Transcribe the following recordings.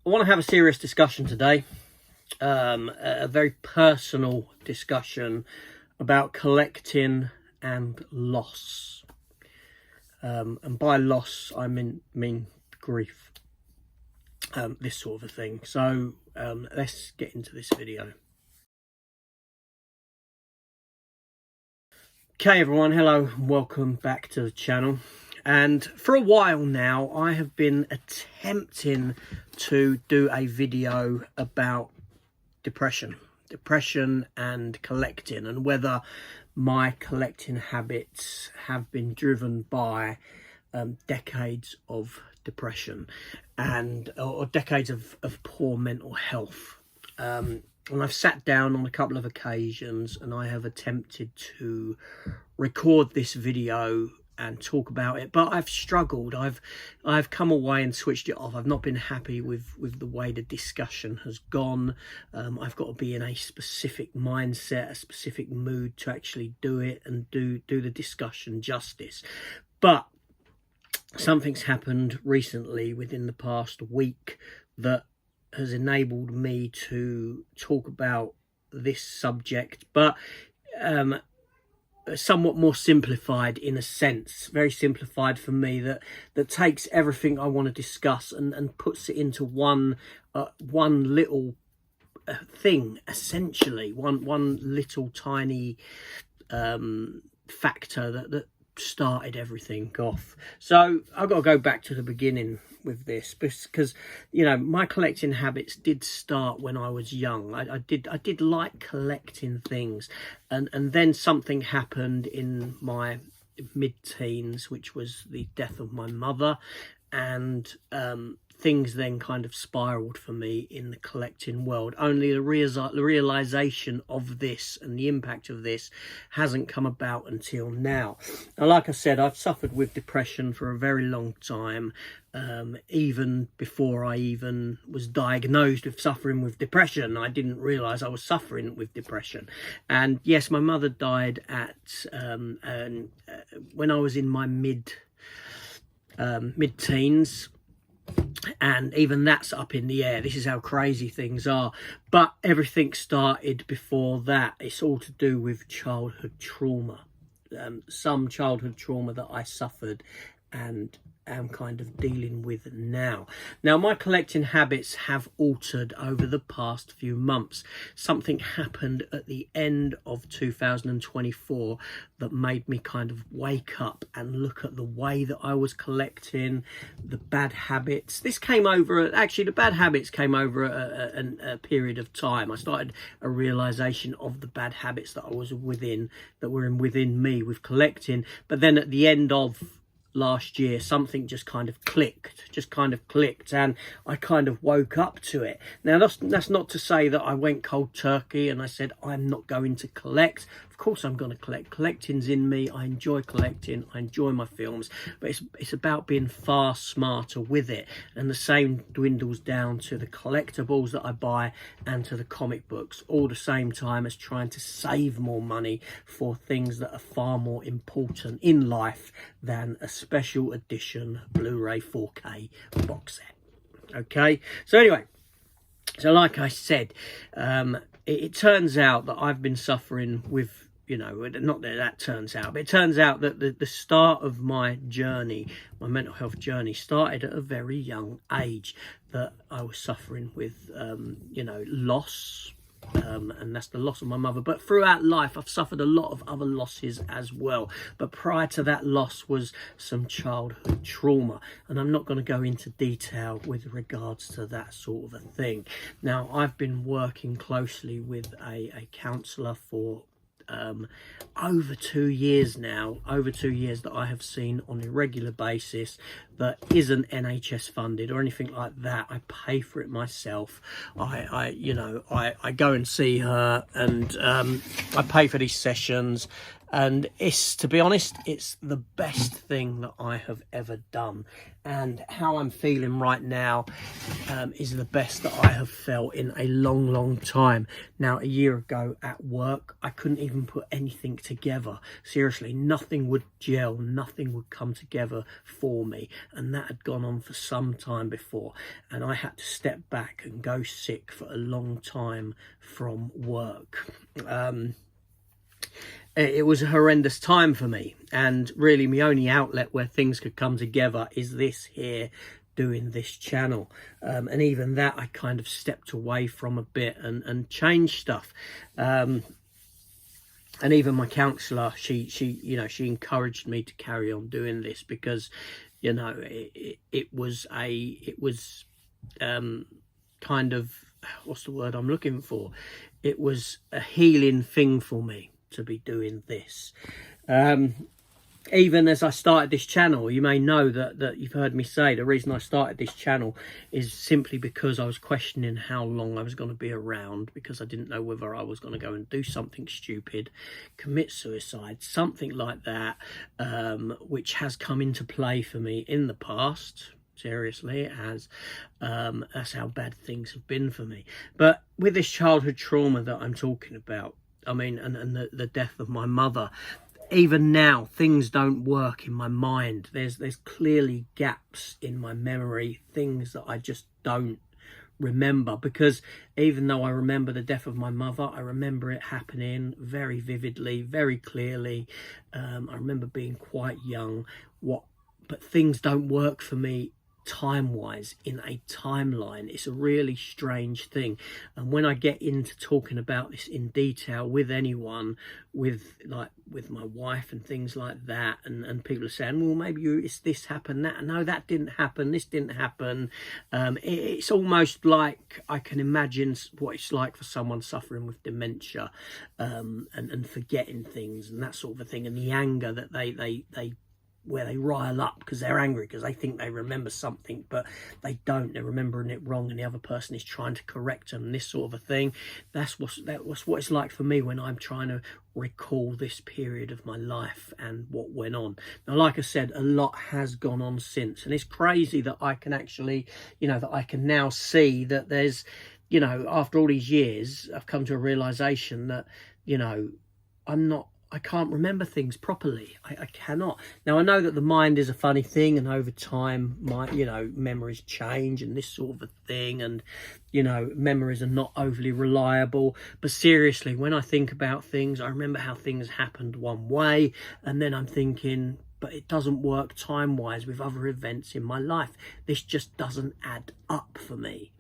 I want to have a serious discussion today, a very personal discussion about collecting and loss. And by loss, I mean grief, this sort of a thing. So let's get into this video. Okay everyone, hello, welcome back to the channel. And for a while now I have been attempting to do a video about depression and collecting, and whether my collecting habits have been driven by decades of depression or decades of poor mental health. And I've sat down on a couple of occasions and I have attempted to record this video and talk about it, but I've struggled. I've come away and switched it off. I've not been happy with the way the discussion has gone. I've got to be in a specific mindset, a specific mood to actually do it and do the discussion justice. But something's happened recently within the past week that has enabled me to talk about this subject, but somewhat more simplified, in a sense, very simplified for me, that takes everything I want to discuss and puts it into one little thing, essentially, one little tiny factor that started everything off. So I've got to go back to the beginning with this, because you know, my collecting habits did start when I was young. I did like collecting things, and then something happened in my mid-teens, which was the death of my mother, and things then kind of spiraled for me in the collecting world. Only the realization of this and the impact of this hasn't come about until now. Now, like I said, I've suffered with depression for a very long time, even before I even was diagnosed with suffering with depression. I didn't realize I was suffering with depression. And yes, my mother died at when I was in my mid-teens. And even that's up in the air. This is how crazy things are. But everything started before that. It's all to do with childhood trauma. Some childhood trauma that I suffered and am kind of dealing with now. Now, my collecting habits have altered over the past few months. Something happened at the end of 2024 that made me kind of wake up and look at the way that I was collecting, the bad habits. This came over, actually the bad habits came over a period of time. I started a realization of the bad habits that I was within me with collecting. But then at the end of last year, something just kind of clicked, and I kind of woke up to it. Now, that's not to say that I went cold turkey and I said I'm not going to collect. Of course I'm going to collect. Collecting's in me. I enjoy collecting. I enjoy my films, but it's about being far smarter with it. And the same dwindles down to the collectibles that I buy and to the comic books, all the same time as trying to save more money for things that are far more important in life than a special edition Blu-ray 4K box set. Okay, so anyway, so like I said, it turns out that I've been suffering with, you know, not that turns out, but it turns out that the start of my journey, my mental health journey, started at a very young age, that I was suffering with, you know, loss. And that's the loss of my mother. But throughout life, I've suffered a lot of other losses as well. But prior to that loss was some childhood trauma. And I'm not going to go into detail with regards to that sort of a thing. Now, I've been working closely with a counsellor for over 2 years now, that I have seen on a regular basis, that isn't NHS funded or anything like that. I pay for it myself. I go and see her, and I pay for these sessions, And it's, to be honest, it's the best thing that I have ever done. And how I'm feeling right now is the best that I have felt in a long, long time. Now, a year ago at work, I couldn't even put anything together. Seriously, nothing would gel, nothing would come together for me. And that had gone on for some time before. And I had to step back and go sick for a long time from work. It was a horrendous time for me, and really my only outlet where things could come together is this here, doing this channel. And even that I kind of stepped away from a bit and changed stuff. And even my counsellor, she you know, she encouraged me to carry on doing this, because, you know, it was kind of, what's the word I'm looking for? It was a healing thing for me to be doing this. Even as I started this channel, you may know that you've heard me say the reason I started this channel is simply because I was questioning how long I was going to be around, because I didn't know whether I was going to go and do something stupid, commit suicide, something like that, which has come into play for me in the past. Seriously, it has. That's how bad things have been for me. But with this childhood trauma that I'm talking about, I mean, and the death of my mother, even now things don't work in my mind. There's clearly gaps in my memory, things that I just don't remember, because even though I remember the death of my mother, I remember it happening very vividly, very clearly. I remember being quite young. But things don't work for me time-wise in a timeline. It's a really strange thing, and when I get into talking about this in detail with anyone, with my wife and things like that, and people are saying, well, maybe it's this happened, that, no, that didn't happen, this didn't happen. It's almost like I can imagine what it's like for someone suffering with dementia, and forgetting things and that sort of a thing, and the anger that they where they rile up because they're angry because they think they remember something, but they don't. They're remembering it wrong, and the other person is trying to correct them, this sort of a thing. That's what it's like for me when I'm trying to recall this period of my life and what went on. Now, like I said, a lot has gone on since, and it's crazy that I can actually, you know, that I can now see that there's, you know, after all these years, I've come to a realization that, you know, I can't remember things properly. I cannot. Now, I know that the mind is a funny thing, and over time, memories change and this sort of a thing, and, you know, memories are not overly reliable. But seriously, when I think about things, I remember how things happened one way, and then I'm thinking, but it doesn't work time-wise with other events in my life. This just doesn't add up for me.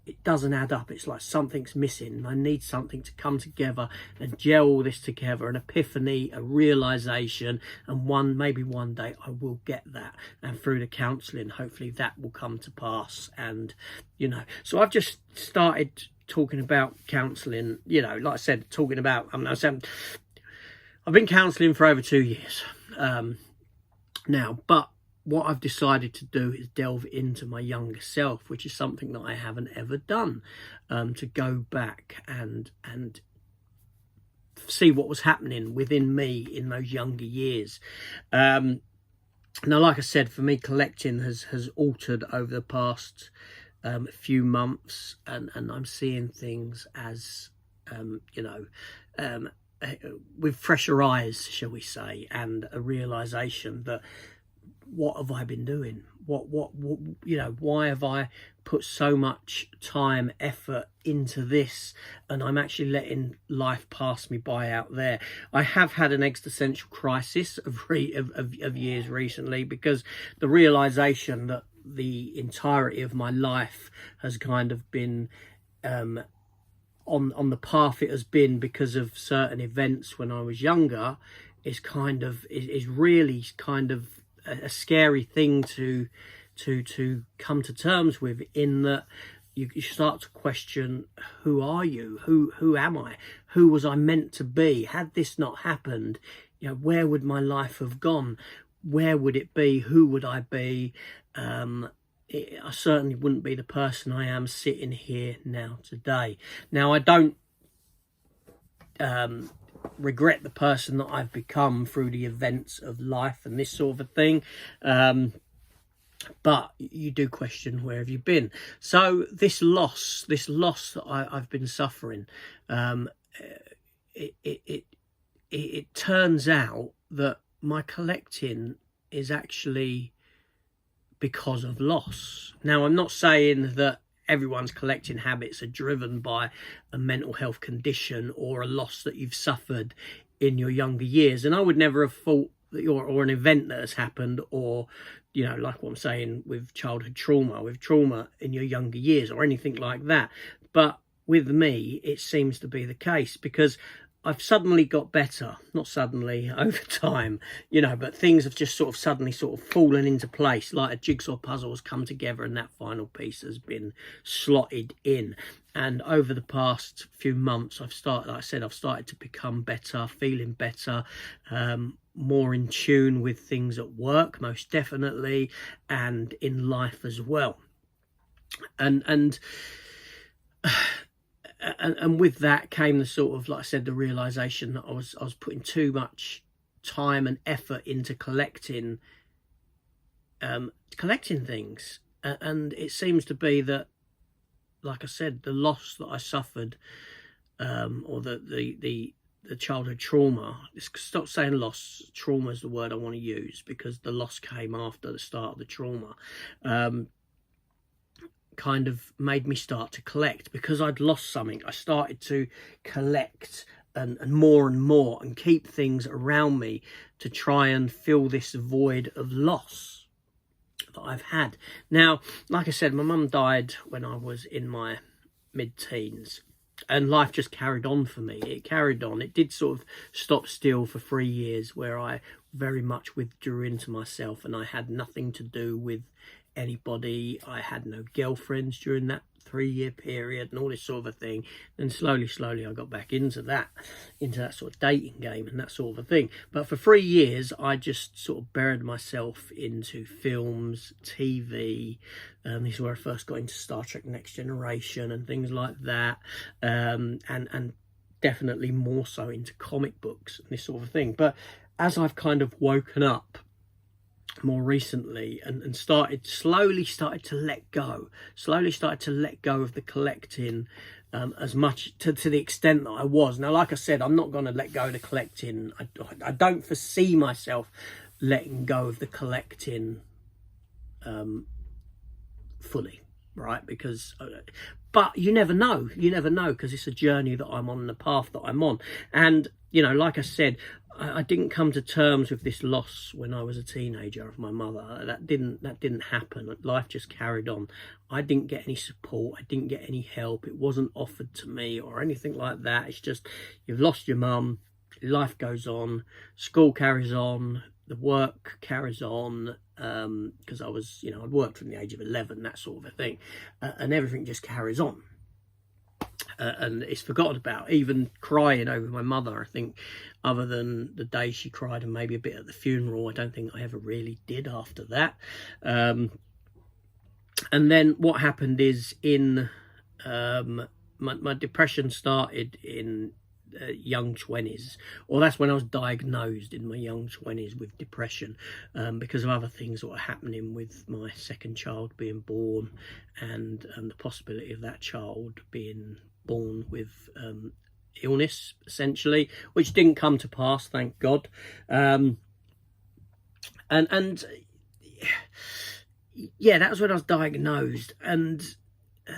It doesn't add up. It's like something's missing, and I need something to come together and gel all this together, an epiphany, a realization, and maybe one day I will get that, and through the counseling, hopefully that will come to pass. And, you know, so I've just started talking about counseling, you know, like I said, I've been counseling for over 2 years now, but what I've decided to do is delve into my younger self, which is something that I haven't ever done, to go back and see what was happening within me in those younger years. Now, like I said, for me, collecting has altered over the past few months, and I'm seeing things as, with fresher eyes, shall we say, and a realization that, what have I been doing? What, you know, why have I put so much time, effort into this, and I'm actually letting life pass me by out there? I have had an existential crisis of years recently, because the realization that the entirety of my life has kind of been on the path it has been because of certain events when I was younger is really kind of a scary thing to come to terms with, in that you start to question, who are you? Who am I? Who was I meant to be? Had this not happened, you know, where would my life have gone? Where would it be? Who would I be? I certainly wouldn't be the person I am sitting here now today. Now, I don't regret the person that I've become through the events of life and this sort of thing. But you do question, where have you been? So this loss that I've been suffering, it turns out that my collecting is actually because of loss. Now, I'm not saying that everyone's collecting habits are driven by a mental health condition or a loss that you've suffered in your younger years. And I would never have thought that or an event that has happened, or, you know, like what I'm saying with childhood trauma, with trauma in your younger years or anything like that. But with me, it seems to be the case, because I've suddenly got better, not suddenly, over time, you know, but things have just sort of suddenly sort of fallen into place, like a jigsaw puzzle has come together and that final piece has been slotted in. And over the past few months, I've started to become better, feeling better, more in tune with things at work, most definitely, and in life as well. And with that came the sort of, like I said, the realization that I was putting too much time and effort into collecting things, and it seems to be that, like I said, the loss that I suffered, or the childhood trauma. Stop saying loss. Trauma is the word I want to use, because the loss came after the start of the trauma. Kind of made me start to collect, because I'd lost something. I started to collect and more and keep things around me to try and fill this void of loss that I've had. Now, like I said, my mum died when I was in my mid-teens, and life just carried on for me. It carried on. It did sort of stop still for 3 years, where I very much withdrew into myself, and I had nothing to do with anybody. I had no girlfriends during that 3-year period and all this sort of a thing. And slowly I got back into that sort of dating game and that sort of a thing. But for 3 years, I just sort of buried myself into films, TV. This is where I first got into Star Trek Next Generation and things like that. And definitely more so into comic books and this sort of thing. But as I've kind of woken up more recently and slowly started to let go of the collecting, as much to the extent that I was. Now, like I said, I'm not going to let go of the collecting. I don't foresee myself letting go of the collecting fully, right? Because but you never know, because it's a journey that I'm on, the path that I'm on. And, you know, like I said, I didn't come to terms with this loss when I was a teenager of my mother. That didn't happen. Life just carried on. I didn't get any support. I didn't get any help. It wasn't offered to me or anything like that. It's just, you've lost your mum. Life goes on. School carries on. The work carries on. Because I was, you know, I'd worked from the age of 11, that sort of a thing, and everything just carries on. And it's forgotten about. Even crying over my mother, I think, other than the day she cried and maybe a bit at the funeral, I don't think I ever really did after that. And then what happened is, in my depression started in young 20s, or that's when I was diagnosed, in my young 20s, with depression, because of other things that were happening with my second child being born, and the possibility of that child being born with illness, essentially, which didn't come to pass, thank God. And yeah, that was when I was diagnosed. And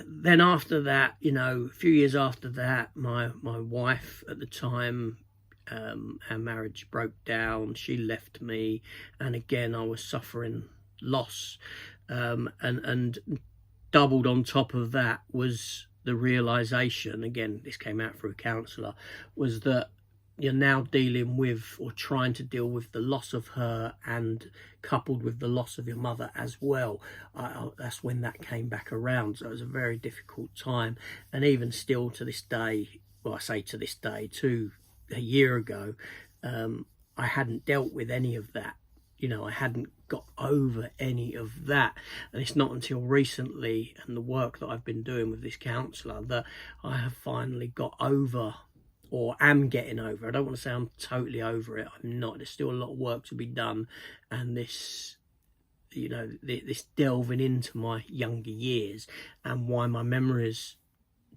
then after that, you know, a few years after that, my wife at the time, our marriage broke down. She left me, and again I was suffering loss, and doubled on top of that was the realization, again, this came out through a counsellor, was that you're now dealing with, or trying to deal with, the loss of her, and coupled with the loss of your mother as well. That's when that came back around. So it was a very difficult time. And even still to this day, well, I say to this day, a year ago, I hadn't dealt with any of that. You know, I hadn't got over any of that. And it's not until recently, and the work that I've been doing with this counsellor, that I have finally got over or am getting over. I don't want to say I'm totally over it. I'm not. There's still a lot of work to be done, and this, you know, this delving into my younger years and why my memories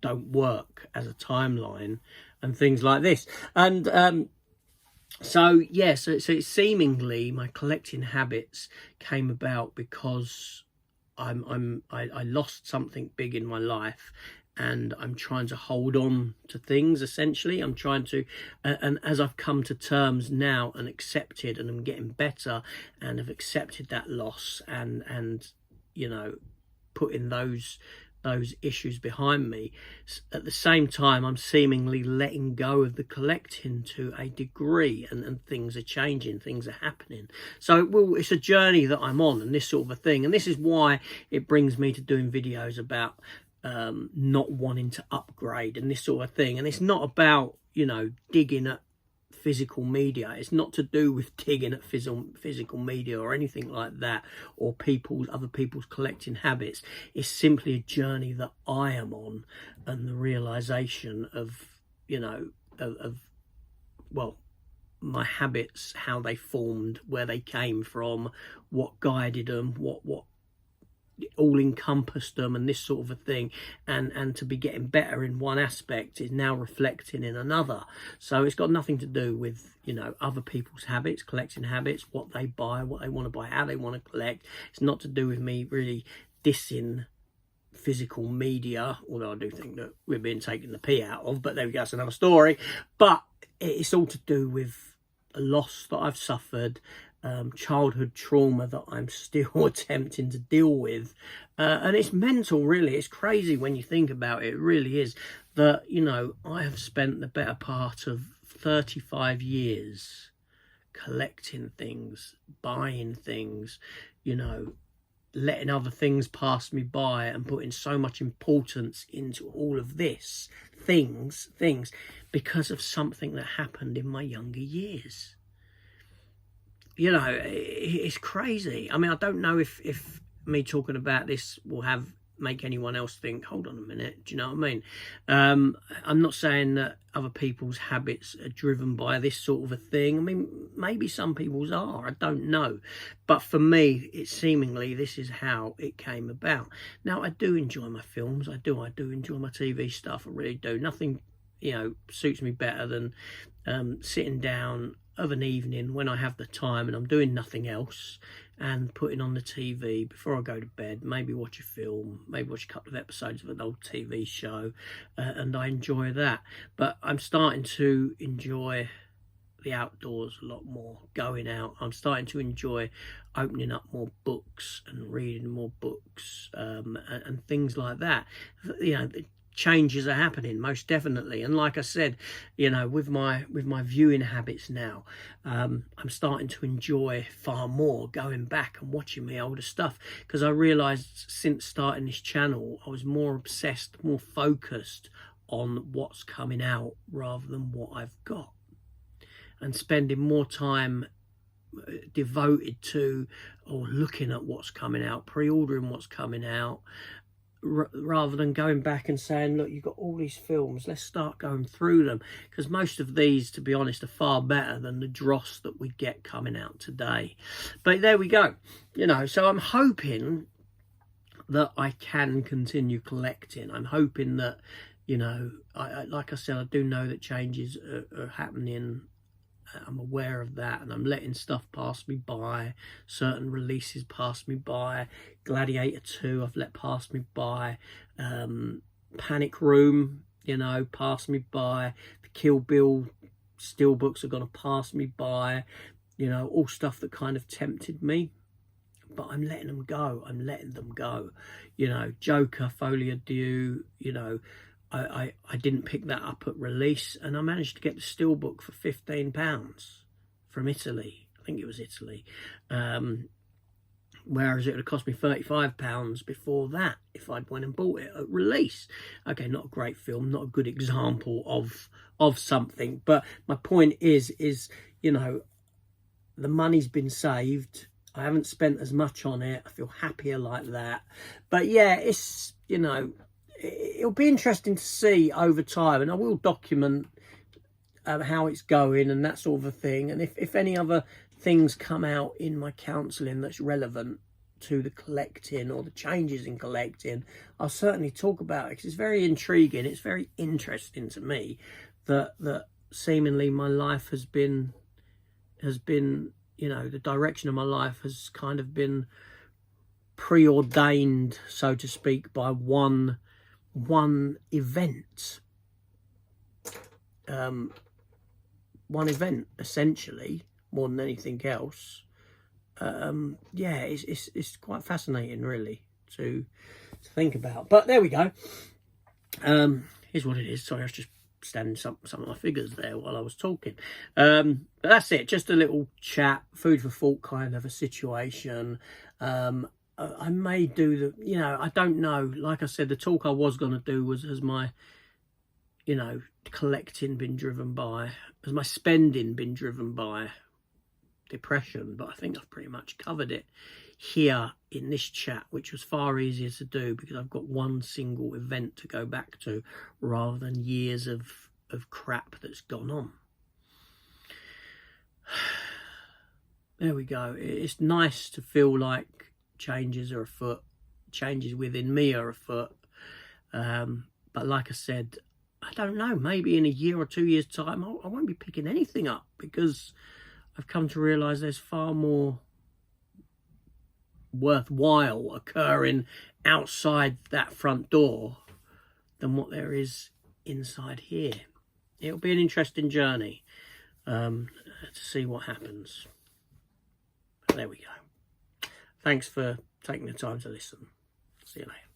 don't work as a timeline and things like this. And so yeah, so it's seemingly my collecting habits came about because I lost something big in my life, and I'm trying to hold on to things. Essentially, I'm trying to, and as I've come to terms now and accepted, and I'm getting better, and have accepted that loss, and you know, putting those issues behind me. At the same time, I'm seemingly letting go of the collecting to a degree, and things are changing, things are happening. So it's a journey that I'm on, and this sort of a thing, and this is why it brings me to doing videos about not wanting to upgrade and this sort of thing. And it's not about, you know, digging at physical media. It's not to do with digging at physical media or anything like that, or other people's collecting habits. It's simply a journey that I am on, and the realization of, you know, well, my habits, how they formed, where they came from, what guided them, what all encompassed them, and this sort of a thing, and to be getting better in one aspect is now reflecting in another. So it's got nothing to do with, you know, other people's habits, collecting habits, what they buy, what they want to buy, how they want to collect. It's not to do with me really dissing physical media, although I do think that we're being taken the pee out of, but there we go, that's another story. But it's all to do with a loss that I've suffered, childhood trauma that I'm still attempting to deal with, and it's mental, really. It's crazy when you think about it. It really is. That, you know, I have spent the better part of 35 years collecting things, buying things, you know, letting other things pass me by, and putting so much importance into all of this things because of something that happened in my younger years. You know, it's crazy. I mean, I don't know if me talking about this will make anyone else think, hold on a minute, do you know what I mean? I'm not saying that other people's habits are driven by this sort of a thing. I mean, maybe some people's are, I don't know. But for me, it's seemingly this is how it came about. Now, I do enjoy my films. I do enjoy my TV stuff. I really do. Nothing, you know, suits me better than sitting down of an evening when I have the time and I'm doing nothing else, and putting on the TV before I go to bed, maybe watch a film, maybe watch a couple of episodes of an old TV show, and I enjoy that. But I'm starting to enjoy the outdoors a lot more, going out. I'm starting to enjoy opening up more books and reading more books, and things like that. You know, changes are happening, most definitely. And like I said, you know, with my viewing habits now, I'm starting to enjoy far more going back and watching my older stuff, because I realized since starting this channel I was more obsessed, more focused on what's coming out rather than what I've got, and spending more time devoted to or looking at what's coming out, pre-ordering what's coming out, rather than going back and saying, look, you've got all these films, let's start going through them. Because most of these, to be honest, are far better than the dross that we get coming out today. But there we go. You know, so I'm hoping that I can continue collecting. I'm hoping that, you know, I like I said, I do know that changes are happening. I'm aware of that, and I'm letting stuff pass me by. Certain releases pass me by. Gladiator 2 I've let pass me by. Panic Room, you know, pass me by. The Kill Bill steelbooks are going to pass me by. You know, all stuff that kind of tempted me, but I'm letting them go. I'm letting them go. You know, Joker, Folie Dieu, you know, I didn't pick that up at release, and I managed to get the steelbook for £15 from Italy. I think it was Italy. Whereas it would have cost me £35 before that if I'd went and bought it at release. Okay, not a great film, not a good example of something, but my point is, you know, the money's been saved. I haven't spent as much on it. I feel happier like that. But yeah, it's, you know, it'll be interesting to see over time, and I will document how it's going and that sort of a thing. And if any other things come out in my counselling that's relevant to the collecting or the changes in collecting, I'll certainly talk about it, because it's very intriguing. It's very interesting to me that seemingly my life has been, you know, the direction of my life has kind of been preordained, so to speak, by one event. One event, essentially, more than anything else. Yeah, it's quite fascinating, really, to think about. But there we go. Here's what it is. Sorry, I was just standing some of my figures there while I was talking. But that's it. Just a little chat, food for thought kind of a situation. I may do the, you know, I don't know. Like I said, the talk I was going to do was, has my, you know, collecting been driven by, has my spending been driven by depression? But I think I've pretty much covered it here in this chat, which was far easier to do because I've got one single event to go back to rather than years of crap that's gone on. There we go. It's nice to feel like changes are afoot, changes within me are afoot. But like I said, I don't know, maybe in a year or 2 years' time, I won't be picking anything up, because I've come to realise there's far more worthwhile occurring outside that front door than what there is inside here. It'll be an interesting journey to see what happens. But there we go. Thanks for taking the time to listen. See you later.